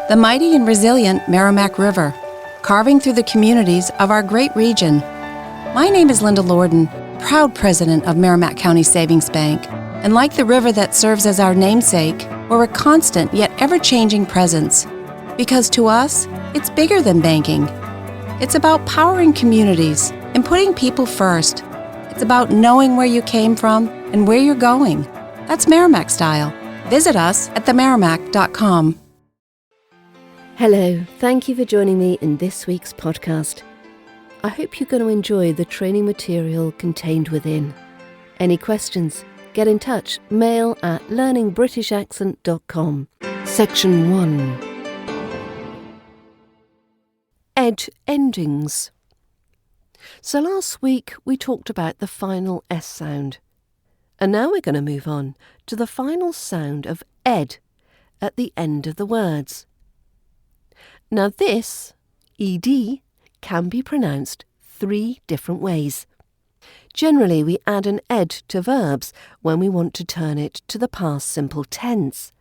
the mighty and resilient Merrimack River, carving through the communities of our great region. My name is Linda Lorden, proud president of Merrimack County Savings Bank, and like the river that serves as our namesake, we're a constant yet ever-changing presence. Because to us, it's bigger than banking. It's about powering communities and putting people first. It's about knowing where you came from and where you're going. That's Merrimack style. Visit us at themerrimack.com. Hello, thank you for joining me in this week's podcast. I hope you're going to enjoy the training material contained within. Any questions? Get in touch. Mail at learningbritishaccent.com. Section 1. Ed endings. So last week we talked about the final S sound. And now we're going to move on to the final sound of ed at the end of the words. Now this, ed, can be pronounced 3 different ways. Generally, we add an ed to verbs when we want to turn it to the past simple tense.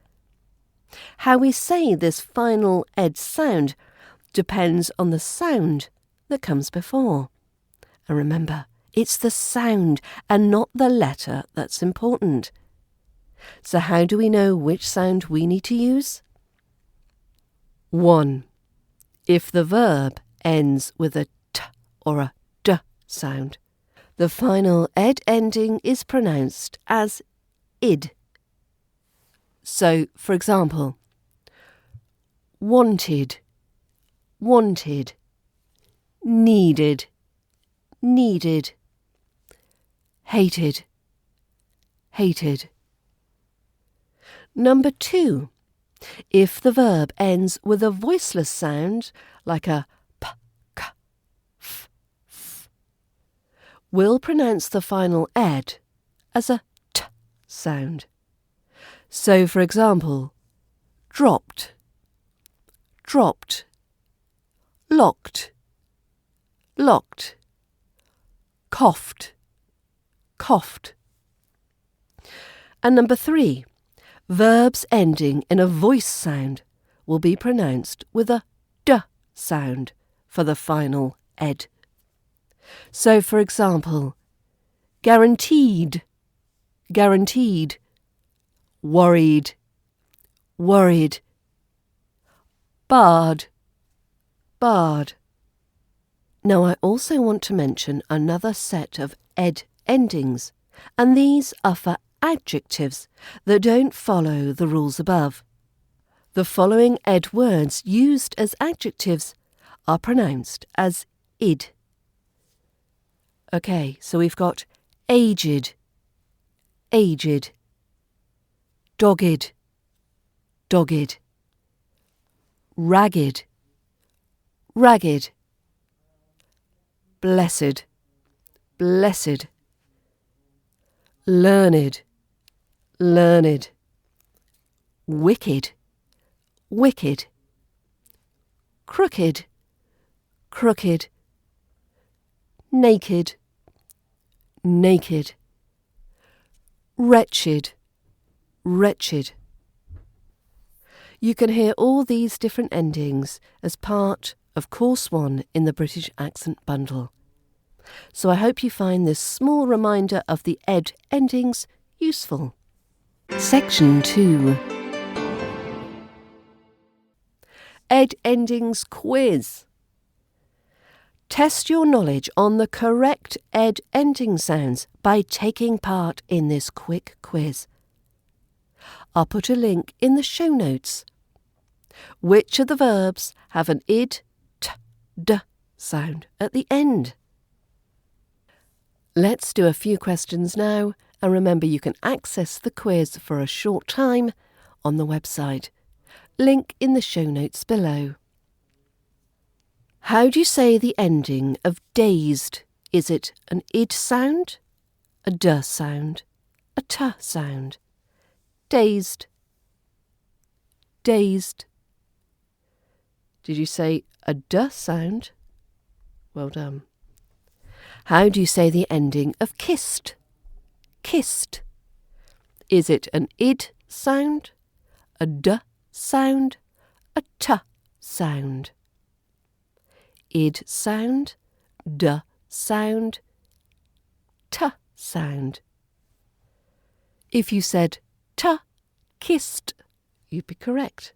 How we say this final ed sound depends on the sound that comes before. And remember, it's the sound and not the letter that's important. So how do we know which sound we need to use? 1. If the verb ends with a t or a d sound, the final ed ending is pronounced as id. So, for example, wanted, wanted, needed, needed, hated, hated. Number 2. If the verb ends with a voiceless sound, like a p, k, f, f, we'll pronounce the final ed as a t sound. So, for example, dropped, dropped, locked, locked, coughed, coughed. And number 3. Verbs ending in a voice sound will be pronounced with a d sound for the final ed. So, for example, guaranteed, guaranteed, worried, worried, barred, barred. Now, I also want to mention another set of ed endings, and these are for adjectives that don't follow the rules above. The following ed words used as adjectives are pronounced as id. Okay, so we've got aged, aged, dogged, dogged, ragged, ragged, blessed, blessed, learned, learned, wicked, wicked, crooked, crooked, naked, naked, wretched, wretched. You can hear all these different endings as part of Course 1 in the British Accent Bundle. So I hope you find this small reminder of the ed endings useful. Section 2. Ed endings quiz. Test your knowledge on the correct ed ending sounds by taking part in this quick quiz. I'll put a link in the show notes. Which of the verbs have an id, t, d sound at the end? Let's do a few questions now, and remember you can access the quiz for a short time on the website. Link in the show notes below. How do you say the ending of dazed? Is it an id sound, a d sound, a t sound? Dazed, dazed. Did you say a d sound? Well done. How do you say the ending of kissed? Kissed. Is it an id sound, a d sound, a t sound. Id sound, d sound, t sound. If you said t kissed, you'd be correct.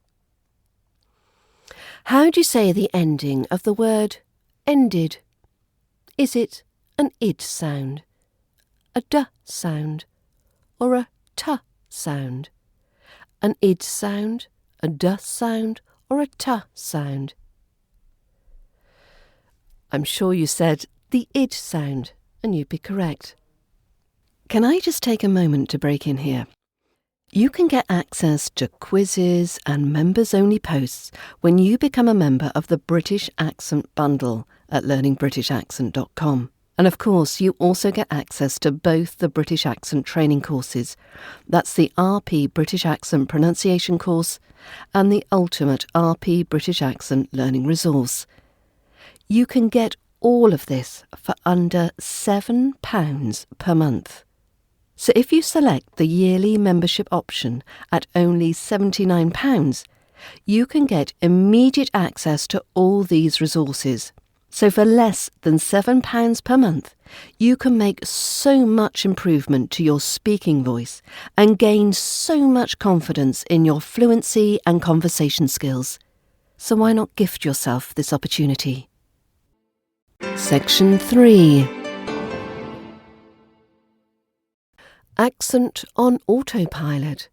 How do you say the ending of the word ended? Is it an id sound, a d sound, or a t sound? An id sound, a d sound, or a t sound? I'm sure you said the id sound, and you'd be correct. Can I just take a moment to break in here? You can get access to quizzes and members-only posts when you become a member of the British Accent Bundle at learningbritishaccent.com. And of course, you also get access to both the British Accent training courses. That's the RP British Accent Pronunciation course and the Ultimate RP British Accent Learning Resource. You can get all of this for under £7 per month. So if you select the yearly membership option at only £79, you can get immediate access to all these resources. So for less than £7 per month, you can make so much improvement to your speaking voice and gain so much confidence in your fluency and conversation skills. So why not gift yourself this opportunity? Section 3. Accent on Autopilot.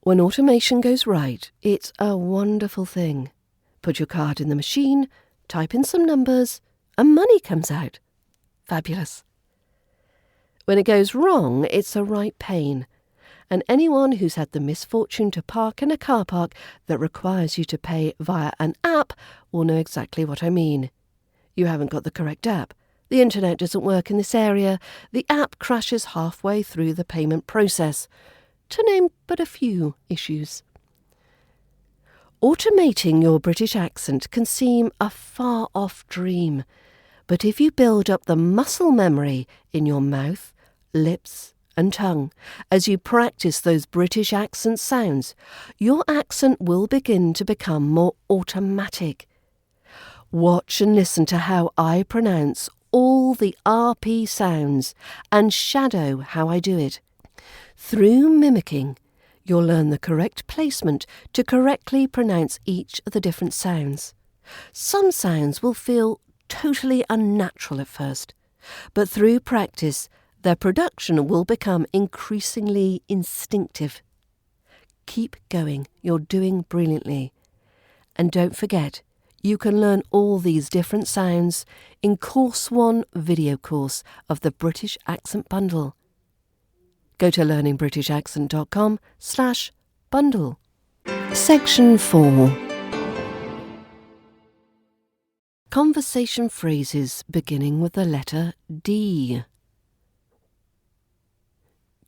When automation goes right, it's a wonderful thing. Put your card in the machine, type in some numbers, and money comes out. Fabulous. When it goes wrong, it's a right pain. And anyone who's had the misfortune to park in a car park that requires you to pay via an app will know exactly what I mean. You haven't got the correct app. The internet doesn't work in this area. The app crashes halfway through the payment process, to name but a few issues. Automating your British accent can seem a far-off dream, but if you build up the muscle memory in your mouth, lips and tongue as you practice those British accent sounds, your accent will begin to become more automatic. Watch and listen to how I pronounce all the RP sounds and shadow how I do it. Through mimicking, you'll learn the correct placement to correctly pronounce each of the different sounds. Some sounds will feel totally unnatural at first, but through practice, their production will become increasingly instinctive. Keep going, you're doing brilliantly. And don't forget, you can learn all these different sounds in Course 1 video course of the British Accent Bundle. Go to learningbritishaccent.com/bundle. Section 4. Conversation phrases beginning with the letter D.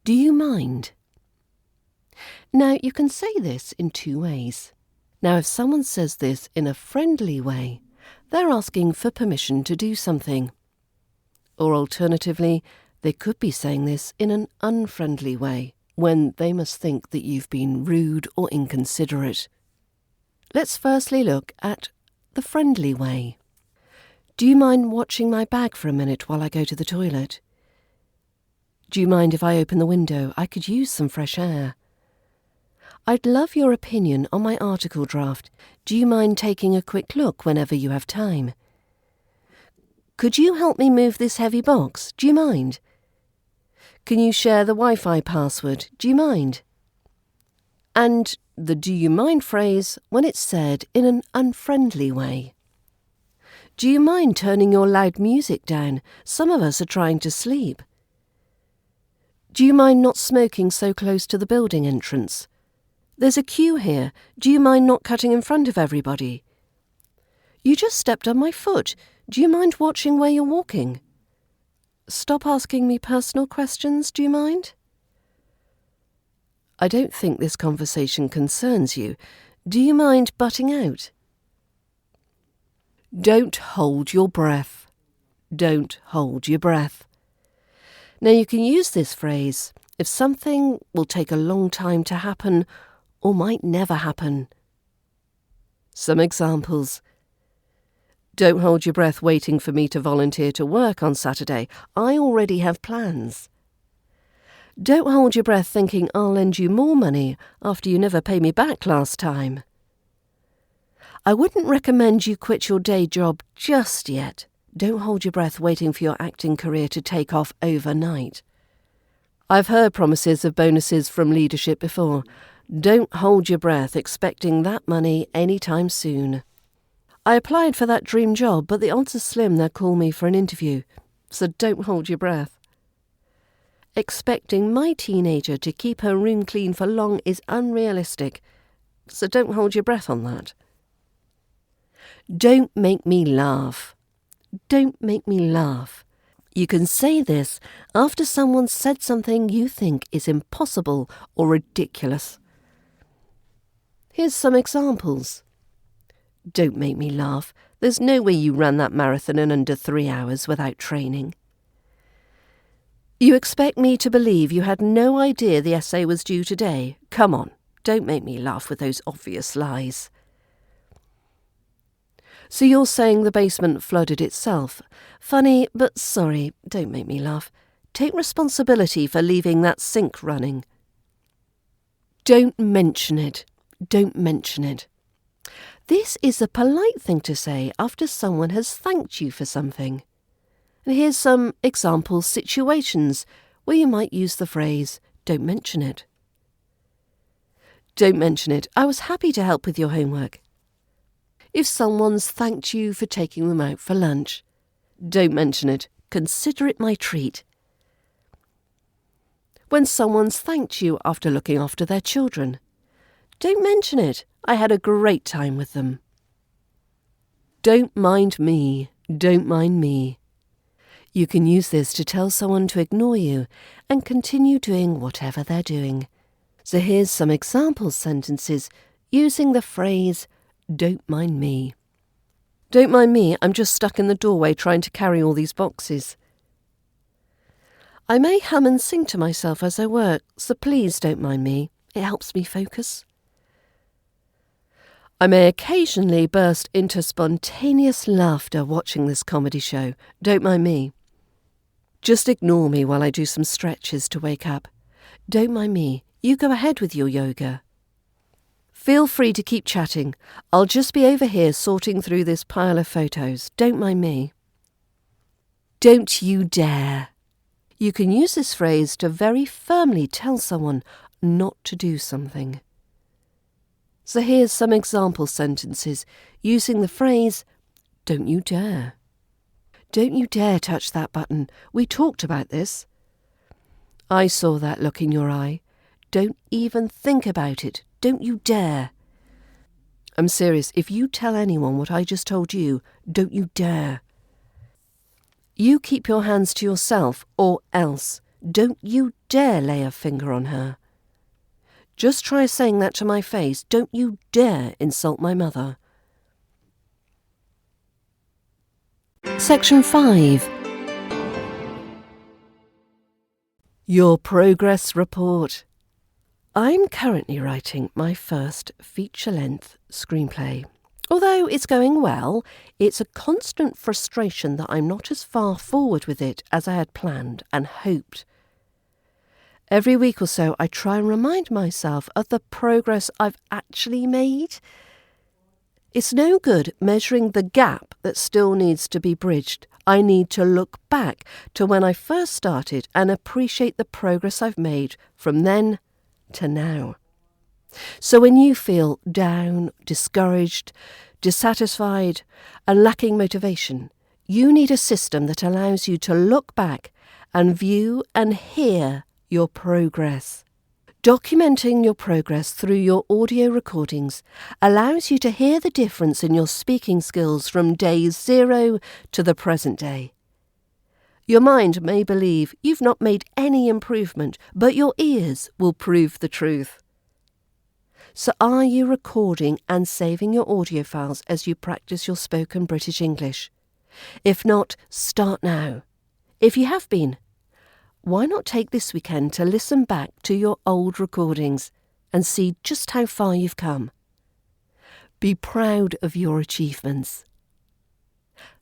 Do you mind? Now, you can say this in two ways. Now, if someone says this in a friendly way, they're asking for permission to do something. Or alternatively, they could be saying this in an unfriendly way, when they must think that you've been rude or inconsiderate. Let's firstly look at the friendly way. Do you mind watching my bag for a minute while I go to the toilet? Do you mind if I open the window? I could use some fresh air. I'd love your opinion on my article draft. Do you mind taking a quick look whenever you have time? Could you help me move this heavy box? Do you mind? Can you share the Wi-Fi password? Do you mind? And the do you mind phrase when it's said in an unfriendly way. Do you mind turning your loud music down? Some of us are trying to sleep. Do you mind not smoking so close to the building entrance? There's a queue here. Do you mind not cutting in front of everybody? You just stepped on my foot. Do you mind watching where you're walking? Stop asking me personal questions, do you mind? I don't think this conversation concerns you. Do you mind butting out? Don't hold your breath. Don't hold your breath. Now you can use this phrase if something will take a long time to happen or might never happen. Some examples. Don't hold your breath waiting for me to volunteer to work on Saturday. I already have plans. Don't hold your breath thinking I'll lend you more money after you never pay me back last time. I wouldn't recommend you quit your day job just yet. Don't hold your breath waiting for your acting career to take off overnight. I've heard promises of bonuses from leadership before. Don't hold your breath expecting that money anytime soon. I applied for that dream job, but the odds are slim they'll call me for an interview, so don't hold your breath. Expecting my teenager to keep her room clean for long is unrealistic, so don't hold your breath on that. Don't make me laugh. Don't make me laugh. You can say this after someone said something you think is impossible or ridiculous. Here's some examples. Don't make me laugh. There's no way you ran that marathon in under 3 hours without training. You expect me to believe you had no idea the essay was due today? Come on, don't make me laugh with those obvious lies. So you're saying the basement flooded itself? Funny, but sorry, don't make me laugh. Take responsibility for leaving that sink running. Don't mention it. Don't mention it. This is a polite thing to say after someone has thanked you for something. And here's some example situations where you might use the phrase, don't mention it. Don't mention it. I was happy to help with your homework. If someone's thanked you for taking them out for lunch, don't mention it. Consider it my treat. When someone's thanked you after looking after their children, don't mention it. I had a great time with them. Don't mind me. Don't mind me. You can use this to tell someone to ignore you and continue doing whatever they're doing. So here's some example sentences using the phrase, don't mind me. Don't mind me, I'm just stuck in the doorway trying to carry all these boxes. I may hum and sing to myself as I work, so please don't mind me. It helps me focus. I may occasionally burst into spontaneous laughter watching this comedy show. Don't mind me. Just ignore me while I do some stretches to wake up. Don't mind me. You go ahead with your yoga. Feel free to keep chatting. I'll just be over here sorting through this pile of photos. Don't mind me. Don't you dare. You can use this phrase to very firmly tell someone not to do something. So here's some example sentences using the phrase, don't you dare. Don't you dare touch that button. We talked about this. I saw that look in your eye. Don't even think about it. Don't you dare. I'm serious. If you tell anyone what I just told you, don't you dare. You keep your hands to yourself or else. Don't you dare lay a finger on her. Just try saying that to my face. Don't you dare insult my mother. Section 5. Your progress report. I'm currently writing my first feature-length screenplay. Although it's going well, it's a constant frustration that I'm not as far forward with it as I had planned and hoped. Every week or so, I try and remind myself of the progress I've actually made. It's no good measuring the gap that still needs to be bridged. I need to look back to when I first started and appreciate the progress I've made from then to now. So when you feel down, discouraged, dissatisfied, and lacking motivation, you need a system that allows you to look back and view and hear your progress. Documenting your progress through your audio recordings allows you to hear the difference in your speaking skills from day 0 to the present day. Your mind may believe you've not made any improvement, but your ears will prove the truth. So are you recording and saving your audio files as you practice your spoken British English? If not, start now. If you have been, why not take this weekend to listen back to your old recordings and see just how far you've come? Be proud of your achievements.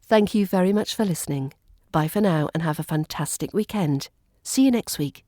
Thank you very much for listening. Bye for now and have a fantastic weekend. See you next week.